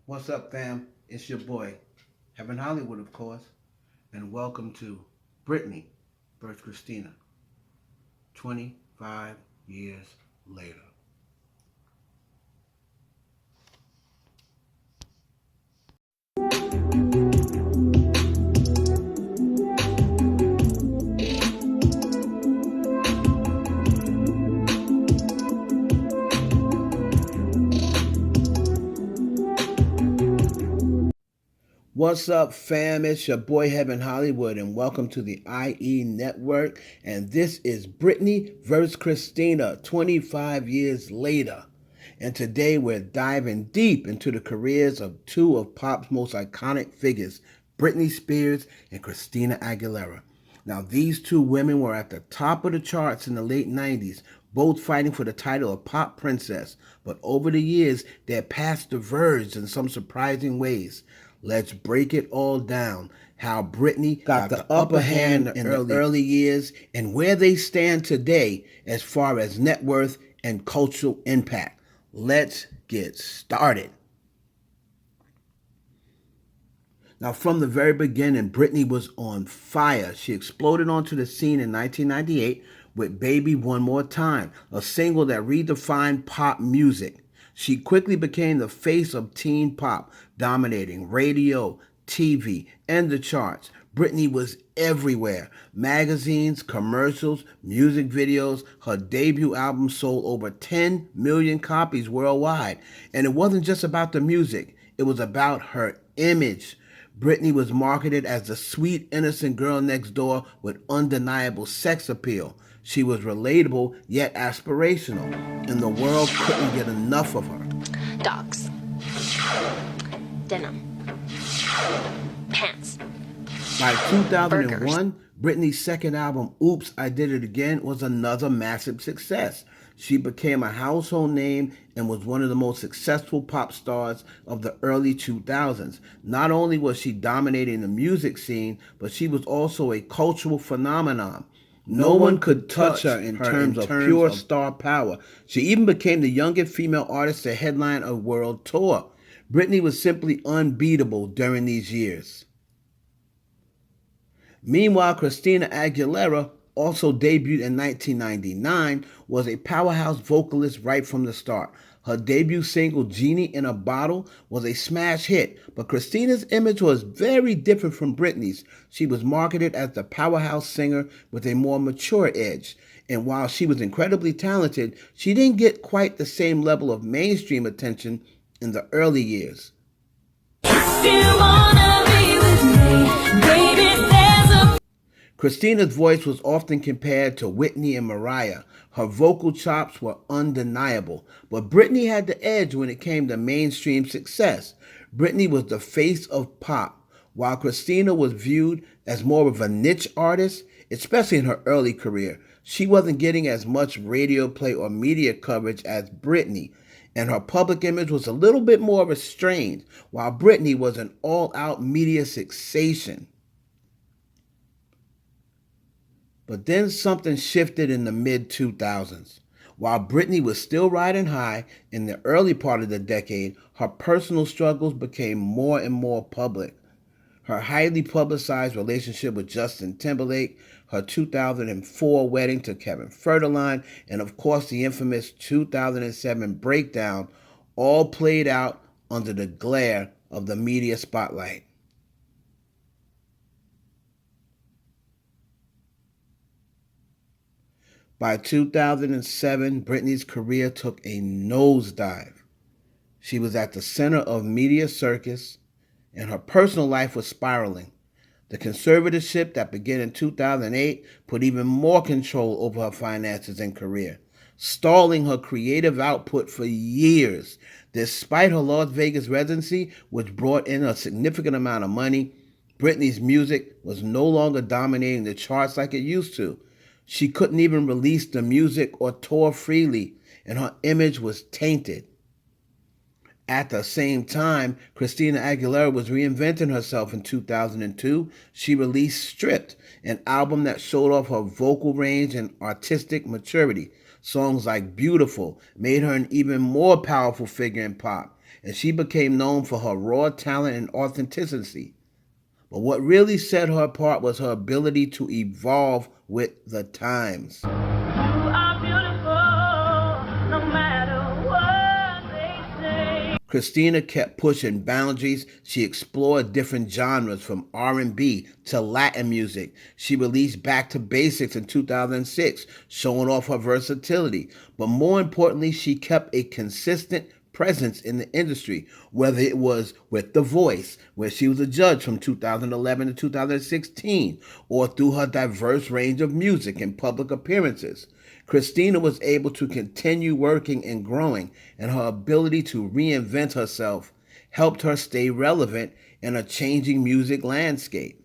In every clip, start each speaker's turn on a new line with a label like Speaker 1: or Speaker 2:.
Speaker 1: What's up, fam? It's your boy, Heaven Hollywood, of course, and welcome to Britney vs. Christina, 25 years later. What's up, fam? It's your boy, Heaven Hollywood, and welcome to the IE Network. And this is Britney vs. Christina, 25 years later. And today we're diving deep into the careers of two of pop's most iconic figures, Britney Spears and Christina Aguilera. Now, these two women were at the top of the charts in the late 90s, both fighting for the title of pop princess. But over the years, their paths diverged in some surprising ways. Let's break it all down. How Britney got the upper hand in the early years and where they stand today as far as net worth and cultural impact. Let's get started. Now, from the very beginning, Britney was on fire. She exploded onto the scene in 1998 with Baby One More Time, a single that redefined pop music. She quickly became the face of teen pop, dominating radio, TV, and the charts. Britney was everywhere. Magazines, commercials, music videos. Her debut album sold over 10 million copies worldwide. And it wasn't just about the music. It was about her image. Britney was marketed as the sweet, innocent girl next door with undeniable sex appeal. She was relatable yet aspirational, and the world couldn't get enough of her.
Speaker 2: Dogs. Denim. Pants.
Speaker 1: By 2001, Britney's second album, Oops, I Did It Again, was another massive success. She became a household name and was one of the most successful pop stars of the early 2000s. Not only was she dominating the music scene, but she was also a cultural phenomenon. No one could touch her in terms of pure star power. She even became the youngest female artist to headline a world tour. Britney was simply unbeatable during these years. Meanwhile, Christina Aguilera, also debuted in 1999, was a powerhouse vocalist right from the start. Her debut single, Genie in a Bottle, was a smash hit, but Christina's image was very different from Britney's. She was marketed as the powerhouse singer with a more mature edge. And while she was incredibly talented, she didn't get quite the same level of mainstream attention in the early years. Christina's voice was often compared to Whitney and Mariah. Her vocal chops were undeniable, but Britney had the edge when it came to mainstream success. Britney was the face of pop, while Christina was viewed as more of a niche artist, especially in her early career. She wasn't getting as much radio play or media coverage as Britney, and her public image was a little bit more restrained, while Britney was an all-out media sensation. But then something shifted in the mid-2000s. While Britney was still riding high in the early part of the decade, her personal struggles became more and more public. Her highly publicized relationship with Justin Timberlake, her 2004 wedding to Kevin Federline, and of course the infamous 2007 breakdown all played out under the glare of the media spotlight. By 2007, Britney's career took a nosedive. She was at the center of media circus, and her personal life was spiraling. The conservatorship that began in 2008 put even more control over her finances and career, stalling her creative output for years. Despite her Las Vegas residency, which brought in a significant amount of money, Britney's music was no longer dominating the charts like it used to. She couldn't even release the music or tour freely, and her image was tainted. At the same time, Christina Aguilera was reinventing herself in 2002. She released Stripped, an album that showed off her vocal range and artistic maturity. Songs like Beautiful made her an even more powerful figure in pop. and she became known for her raw talent and authenticity. But what really set her apart was her ability to evolve with the times. You are beautiful, no matter what they say. Christina kept pushing boundaries. She explored different genres from R&B to Latin music. She released Back to Basics in 2006, showing off her versatility. But more importantly, she kept a consistent presence in the industry, whether it was with The Voice, where she was a judge from 2011 to 2016, or through her diverse range of music and public appearances. Christina was able to continue working and growing, and her ability to reinvent herself helped her stay relevant in a changing music landscape.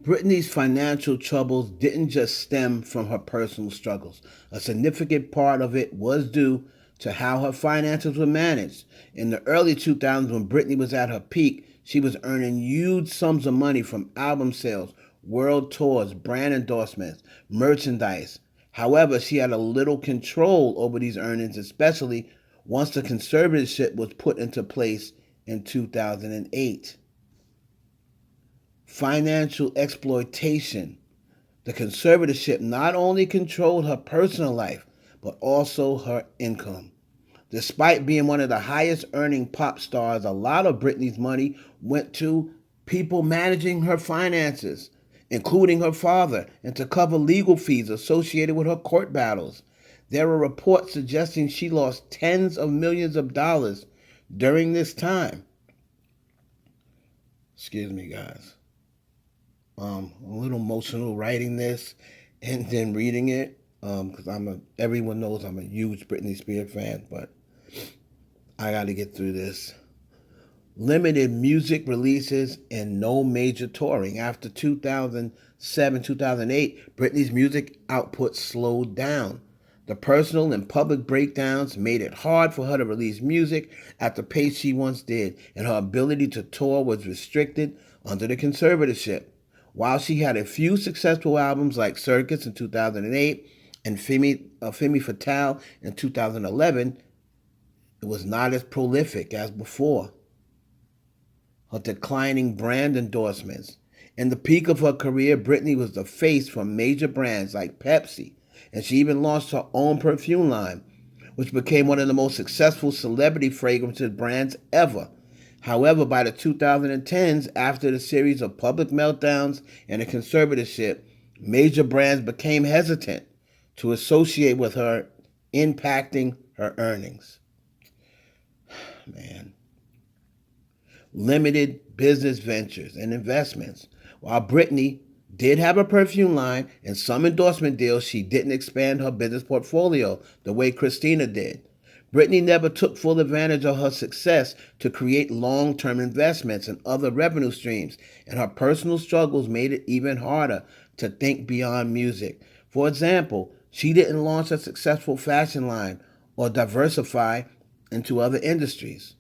Speaker 1: Britney's financial troubles didn't just stem from her personal struggles. A significant part of it was due to how her finances were managed. In the early 2000s, when Britney was at her peak, she was earning huge sums of money from album sales, world tours, brand endorsements, merchandise. However, she had a little control over these earnings, especially once the conservatorship was put into place in 2008. Financial exploitation. The conservatorship not only controlled her personal life, but also her income. Despite being one of the highest earning pop stars, a lot of Britney's money went to people managing her finances, including her father, and to cover legal fees associated with her court battles. There are reports suggesting she lost tens of millions of dollars during this time. Excuse me, guys. A little emotional writing this and then reading it because everyone knows I'm a huge Britney Spears fan, but I got to get through this. Limited music releases and no major touring. After 2007, 2008, Britney's music output slowed down. The personal and public breakdowns made it hard for her to release music at the pace she once did, and her ability to tour was restricted under the conservatorship. While she had a few successful albums like Circus in 2008 and Femme Fatale in 2011, it was not as prolific as before. Her declining brand endorsements. In the peak of her career, Britney was the face for major brands like Pepsi, and she even launched her own perfume line, which became one of the most successful celebrity fragrances brands ever. However, by the 2010s, after the series of public meltdowns and a conservatorship, major brands became hesitant to associate with her, impacting her earnings. Man. Limited business ventures and investments. While Britney did have a perfume line and some endorsement deals, she didn't expand her business portfolio the way Christina did. Britney never took full advantage of her success to create long-term investments and other revenue streams, and her personal struggles made it even harder to think beyond music. For example, she didn't launch a successful fashion line or diversify into other industries.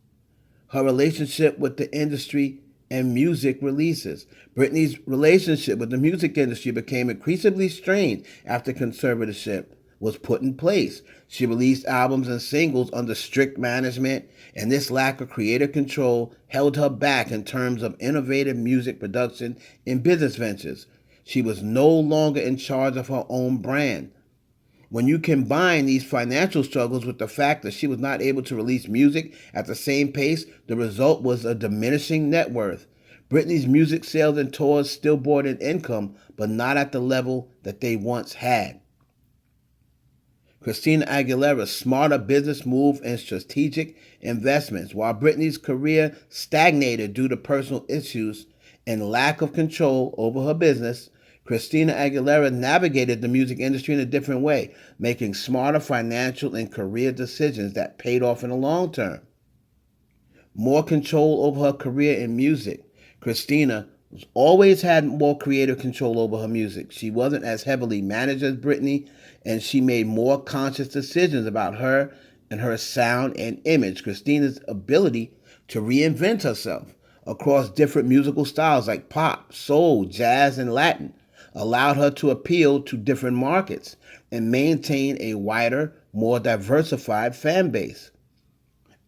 Speaker 1: Her relationship with the industry and music releases. Britney's relationship with the music industry became increasingly strained after conservatorship was put in place. She released albums and singles under strict management, and this lack of creative control held her back in terms of innovative music production and business ventures. She was no longer in charge of her own brand. When you combine these financial struggles with the fact that she was not able to release music at the same pace, the result was a diminishing net worth. Britney's music sales and tours still brought in income, but not at the level that they once had. Christina Aguilera's smarter business move and strategic investments. While Britney's career stagnated due to personal issues and lack of control over her business, Christina Aguilera navigated the music industry in a different way, making smarter financial and career decisions that paid off in the long term. More control over her career in music. Christina always had more creative control over her music. She wasn't as heavily managed as Britney, and she made more conscious decisions about her and her sound and image. Christina's ability to reinvent herself across different musical styles like pop, soul, jazz, and Latin allowed her to appeal to different markets and maintain a wider, more diversified fan base.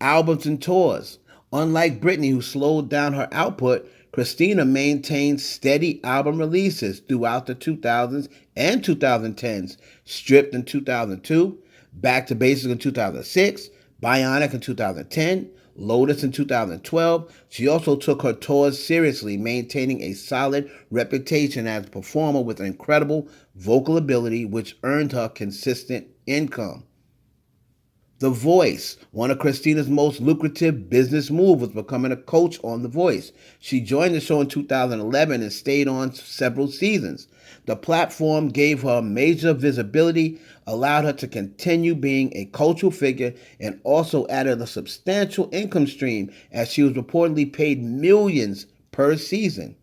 Speaker 1: Albums and tours. Unlike Britney, who slowed down her output, Christina maintained steady album releases throughout the 2000s and 2010s. Stripped in 2002, Back to Basics in 2006, Bionic in 2010, Lotus in 2012. She also took her tours seriously, maintaining a solid reputation as a performer with incredible vocal ability, which earned her consistent income. The Voice. One of Christina's most lucrative business moves was becoming a coach on The Voice. She joined the show in 2011 and stayed on several seasons. The platform gave her major visibility, allowed her to continue being a cultural figure, and also added a substantial income stream as she was reportedly paid millions per season.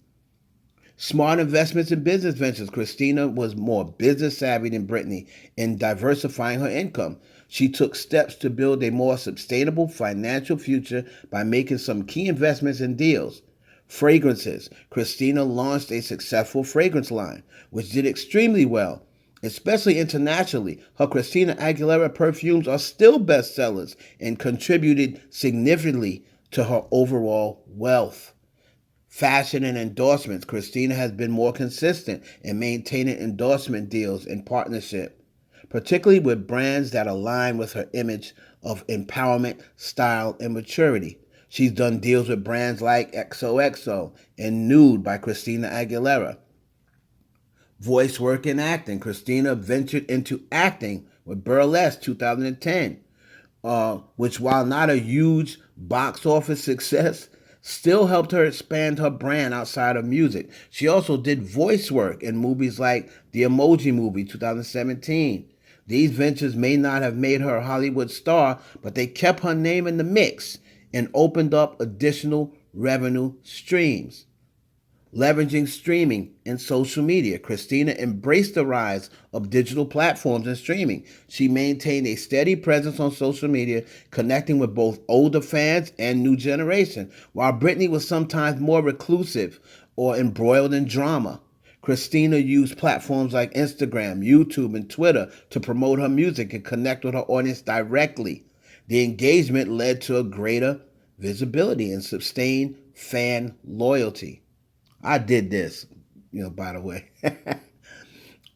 Speaker 1: Smart investments in business ventures. Christina was more business savvy than Britney in diversifying her income. She took steps to build a more sustainable financial future by making some key investments and deals. Fragrances. Christina launched a successful fragrance line, which did extremely well, especially internationally. Her Christina Aguilera perfumes are still bestsellers and contributed significantly to her overall wealth. Fashion and endorsements. Christina has been more consistent in maintaining endorsement deals and partnership, particularly with brands that align with her image of empowerment, style, and maturity. She's done deals with brands like XOXO and Nude by Christina Aguilera. Voice work and acting. Christina ventured into acting with Burlesque 2010, which, while not a huge box office success, still helped her expand her brand outside of music. She also did voice work in movies like The Emoji Movie 2017. These ventures may not have made her a Hollywood star, but they kept her name in the mix and opened up additional revenue streams. Leveraging streaming and social media. Christina embraced the rise of digital platforms and streaming. She maintained a steady presence on social media, connecting with both older fans and new generation, while Britney was sometimes more reclusive or embroiled in drama. Christina used platforms like Instagram, YouTube, and Twitter to promote her music and connect with her audience directly. The engagement led to a greater visibility and sustained fan loyalty. I did this, by the way.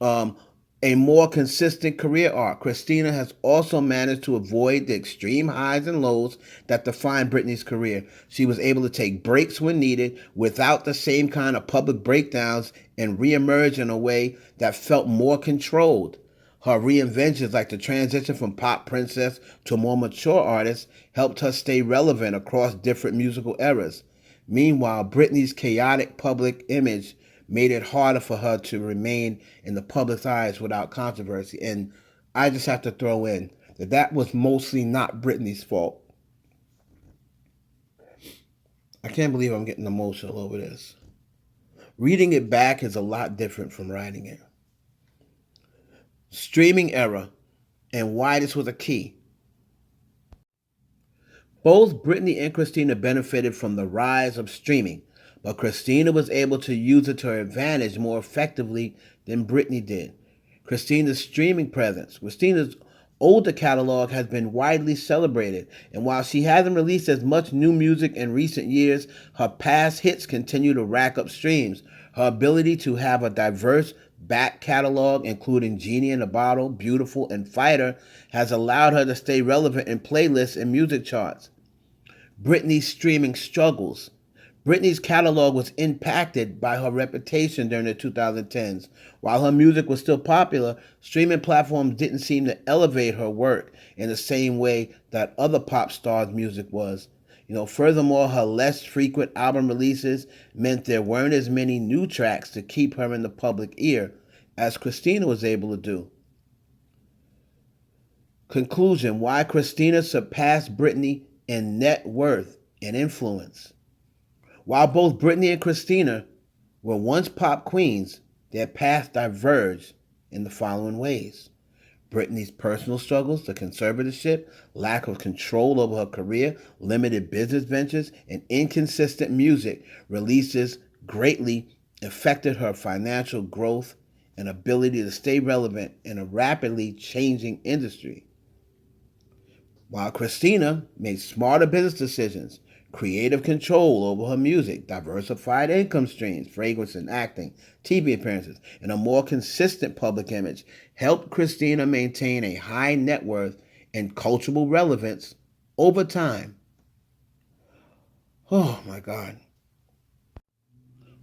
Speaker 1: um, a more consistent career arc. Christina has also managed to avoid the extreme highs and lows that define Britney's career. She was able to take breaks when needed without the same kind of public breakdowns and reemerge in a way that felt more controlled. Her reinventions, like the transition from pop princess to a more mature artist, helped her stay relevant across different musical eras. Meanwhile, Britney's chaotic public image made it harder for her to remain in the public's eyes without controversy. And I just have to throw in that that was mostly not Britney's fault. I can't believe I'm getting emotional over this. Reading it back is a lot different from writing it. Streaming era and why this was a key. Both Britney and Christina benefited from the rise of streaming, but Christina was able to use it to her advantage more effectively than Britney did. Christina's streaming presence. Christina's older catalog has been widely celebrated, and while she hasn't released as much new music in recent years, her past hits continue to rack up streams. Her ability to have a diverse back catalog, including Genie in a Bottle, Beautiful, and Fighter, has allowed her to stay relevant in playlists and music charts. Britney's streaming struggles. Britney's catalog was impacted by her reputation during the 2010s. While her music was still popular, streaming platforms didn't seem to elevate her work in the same way that other pop stars' music was. Furthermore, her less frequent album releases meant there weren't as many new tracks to keep her in the public ear as Christina was able to do. Conclusion: why Christina surpassed Britney in net worth and influence. While both Britney and Christina were once pop queens, their paths diverged in the following ways. Britney's personal struggles, the conservatorship, lack of control over her career, limited business ventures, and inconsistent music releases greatly affected her financial growth and ability to stay relevant in a rapidly changing industry. While Christina made smarter business decisions, creative control over her music, diversified income streams, fragrance and acting, TV appearances, and a more consistent public image helped Christina maintain a high net worth and cultural relevance over time. Oh my God.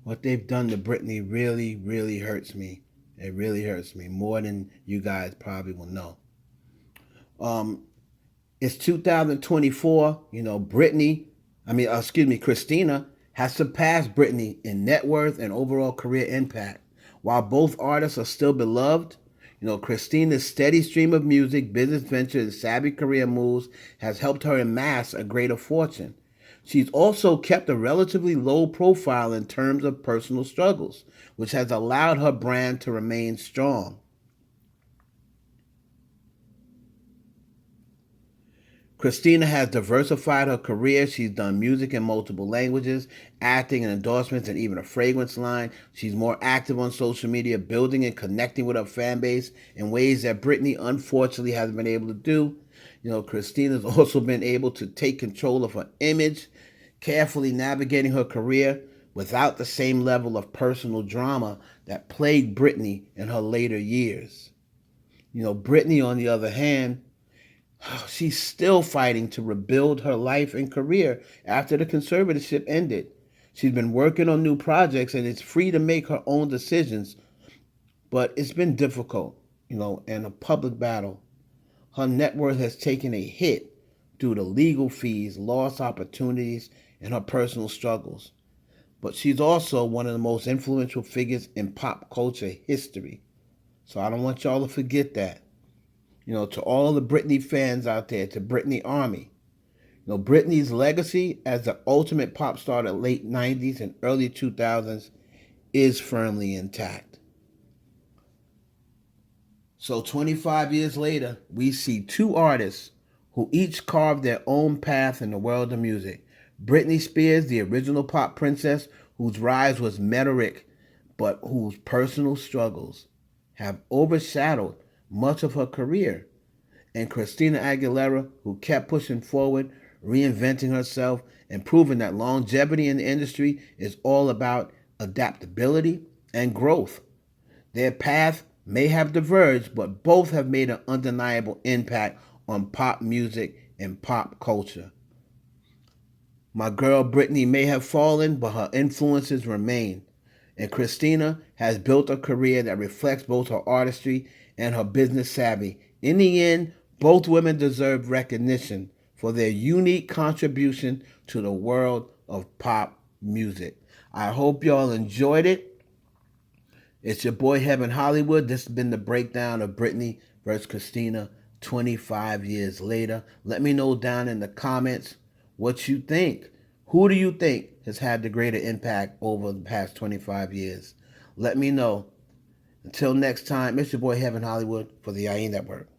Speaker 1: What they've done to Britney really, really hurts me. It really hurts me more than you guys probably will know. Um, it's 2024. Christina has surpassed Britney in net worth and overall career impact. While both artists are still beloved, Christina's steady stream of music, business ventures, and savvy career moves has helped her amass a greater fortune. She's also kept a relatively low profile in terms of personal struggles, which has allowed her brand to remain strong. Christina has diversified her career. She's done music in multiple languages, acting and endorsements, and even a fragrance line. She's more active on social media, building and connecting with her fan base in ways that Britney unfortunately hasn't been able to do. Christina's also been able to take control of her image, carefully navigating her career without the same level of personal drama that plagued Britney in her later years. Britney, on the other hand, she's still fighting to rebuild her life and career after the conservatorship ended. She's been working on new projects and is free to make her own decisions, but it's been difficult, and a public battle. Her net worth has taken a hit due to legal fees, lost opportunities, and her personal struggles. But she's also one of the most influential figures in pop culture history. So I don't want y'all to forget that. To all the Britney fans out there, to Britney Army. Britney's legacy as the ultimate pop star of the late 90s and early 2000s is firmly intact. So 25 years later, we see two artists who each carved their own path in the world of music. Britney Spears, the original pop princess, whose rise was meteoric, but whose personal struggles have overshadowed much of her career. And Christina Aguilera, who kept pushing forward, reinventing herself, and proving that longevity in the industry is all about adaptability and growth. Their path may have diverged, but both have made an undeniable impact on pop music and pop culture. My girl Britney may have fallen, but her influences remain. And Christina has built a career that reflects both her artistry and her business savvy. In the end, both women deserve recognition for their unique contribution to the world of pop music. I hope y'all enjoyed it. It's your boy Heaven Hollywood. This has been the breakdown of Britney versus Christina 25 years later. Let me know down in the comments what you think. Who do you think has had the greater impact over the past 25 years? Let me know. Until next time, it's your boy Heaven Hollywood for the IE Network.